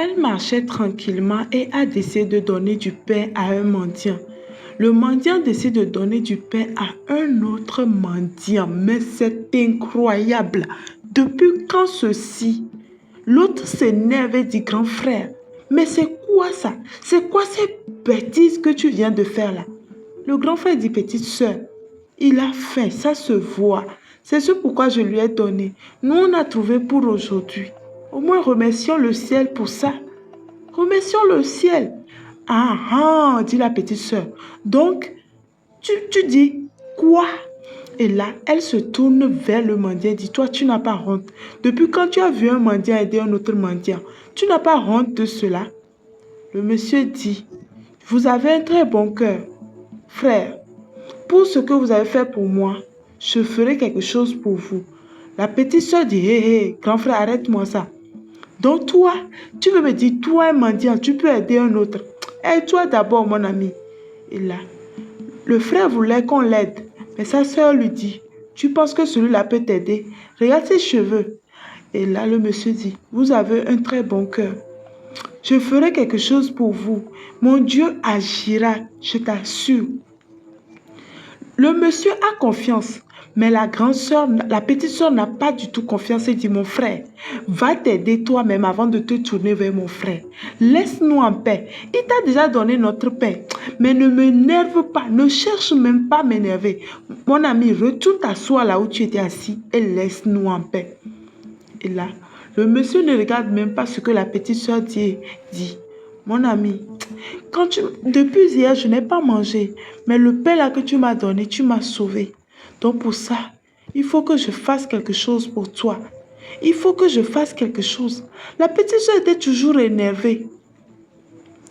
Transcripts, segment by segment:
Elle marchait tranquillement et a décidé de donner du pain à un mendiant. Le mendiant décide de donner du pain à un autre mendiant. Mais c'est incroyable. Depuis quand ceci? L'autre s'énerve et dit, grand frère, mais c'est quoi ça? C'est quoi ces bêtises que tu viens de faire là? Le grand frère dit, petite soeur, il a faim, ça se voit. C'est ce pourquoi je lui ai donné. Nous, on a trouvé pour aujourd'hui. Au moins, remercions le ciel pour ça. Remercions le ciel. Ah ah, dit la petite soeur. Donc, tu dis quoi? Et là, elle se tourne vers le mendiant et dit, toi, tu n'as pas honte. Depuis quand tu as vu un mendiant aider un autre mendiant, tu n'as pas honte de cela? Le monsieur dit, vous avez un très bon cœur. Frère, pour ce que vous avez fait pour moi, je ferai quelque chose pour vous. La petite soeur dit, hé, hé, grand frère, arrête-moi ça. Donc toi, tu veux me dire, toi, un mendiant, tu peux aider un autre. Aide-toi d'abord, mon ami. Et là, le frère voulait qu'on l'aide. Mais sa soeur lui dit, tu penses que celui-là peut t'aider? Regarde ses cheveux. Et là, le monsieur dit, vous avez un très bon cœur. Je ferai quelque chose pour vous. Mon Dieu agira, je t'assure. Le monsieur a confiance, mais la grande soeur, la petite soeur n'a pas du tout confiance et dit, mon frère, va t'aider toi-même avant de te tourner vers mon frère. Laisse-nous en paix. Il t'a déjà donné notre pain. Mais ne m'énerve pas, ne cherche même pas à m'énerver. Mon ami, retourne t'asseoir là où tu étais assis et laisse-nous en paix. Et là, le monsieur ne regarde même pas ce que la petite soeur dit. Mon ami, depuis hier, je n'ai pas mangé, mais le pain là que tu m'as donné, tu m'as sauvé. Donc pour ça, il faut que je fasse quelque chose pour toi. Il faut que je fasse quelque chose. La petite soeur était toujours énervée.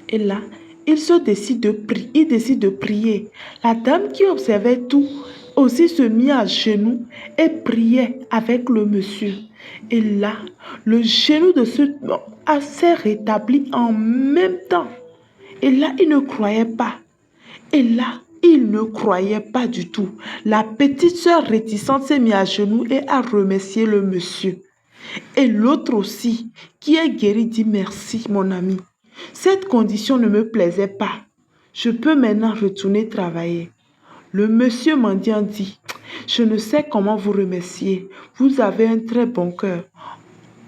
Et là, il décide de prier. La dame qui observait tout aussi se mit à genoux et priait avec le monsieur. Et là, le genou de ce homme s'est rétabli en même temps. Et là, il ne croyait pas. Et là, il ne croyait pas du tout. La petite sœur réticente s'est mise à genoux et a remercié le monsieur. Et l'autre aussi, qui est guéri, dit merci, mon ami. Cette condition ne me plaisait pas. Je peux maintenant retourner travailler. Le monsieur mendiant dit, je ne sais comment vous remercier. Vous avez un très bon cœur.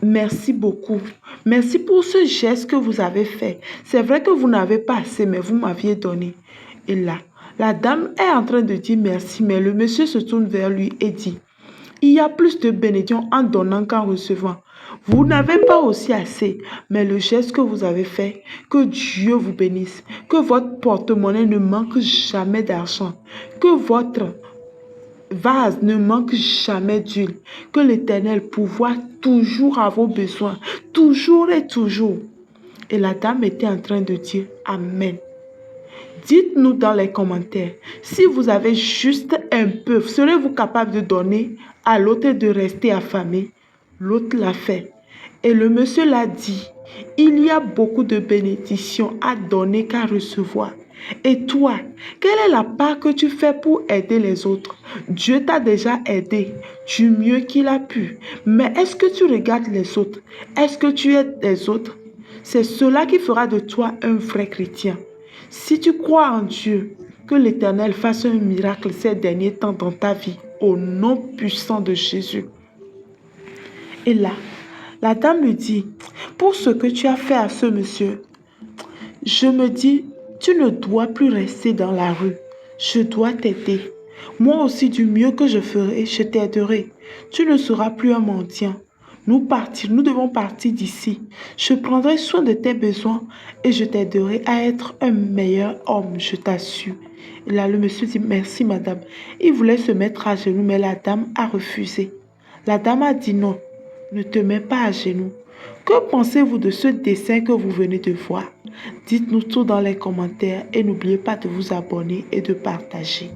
Merci beaucoup. Merci pour ce geste que vous avez fait. C'est vrai que vous n'avez pas assez, mais vous m'aviez donné. Et là, la dame est en train de dire merci, mais le monsieur se tourne vers lui et dit, il y a plus de bénédiction en donnant qu'en recevant. Vous n'avez pas aussi assez, mais le geste que vous avez fait, que Dieu vous bénisse, que votre porte-monnaie ne manque jamais d'argent, que votre vase ne manque jamais d'huile, que l'Éternel pourvoie toujours à vos besoins, toujours et toujours. Et la dame était en train de dire Amen. Dites-nous dans les commentaires, si vous avez juste un peu, serez-vous capable de donner à l'autre et de rester affamé? L'autre l'a fait. Et le monsieur l'a dit, il y a beaucoup de bénédictions à donner qu'à recevoir. Et toi, quelle est la part que tu fais pour aider les autres? Dieu t'a déjà aidé du mieux qu'il a pu. Mais est-ce que tu regardes les autres? Est-ce que tu aides les autres? C'est cela qui fera de toi un vrai chrétien. Si tu crois en Dieu, que l'Éternel fasse un miracle ces derniers temps dans ta vie, au nom puissant de Jésus. Et là, la dame lui dit, pour ce que tu as fait à ce monsieur, je me dis, tu ne dois plus rester dans la rue. Je dois t'aider. Moi aussi, du mieux que je ferai, je t'aiderai. Tu ne seras plus un mendiant. Nous devons partir d'ici. Je prendrai soin de tes besoins et je t'aiderai à être un meilleur homme, je t'assure. Et là, le monsieur dit, merci madame. Il voulait se mettre à genoux, mais la dame a refusé. La dame a dit non, ne te mets pas à genoux. Que pensez-vous de ce dessin que vous venez de voir? Dites-nous tout dans les commentaires et n'oubliez pas de vous abonner et de partager.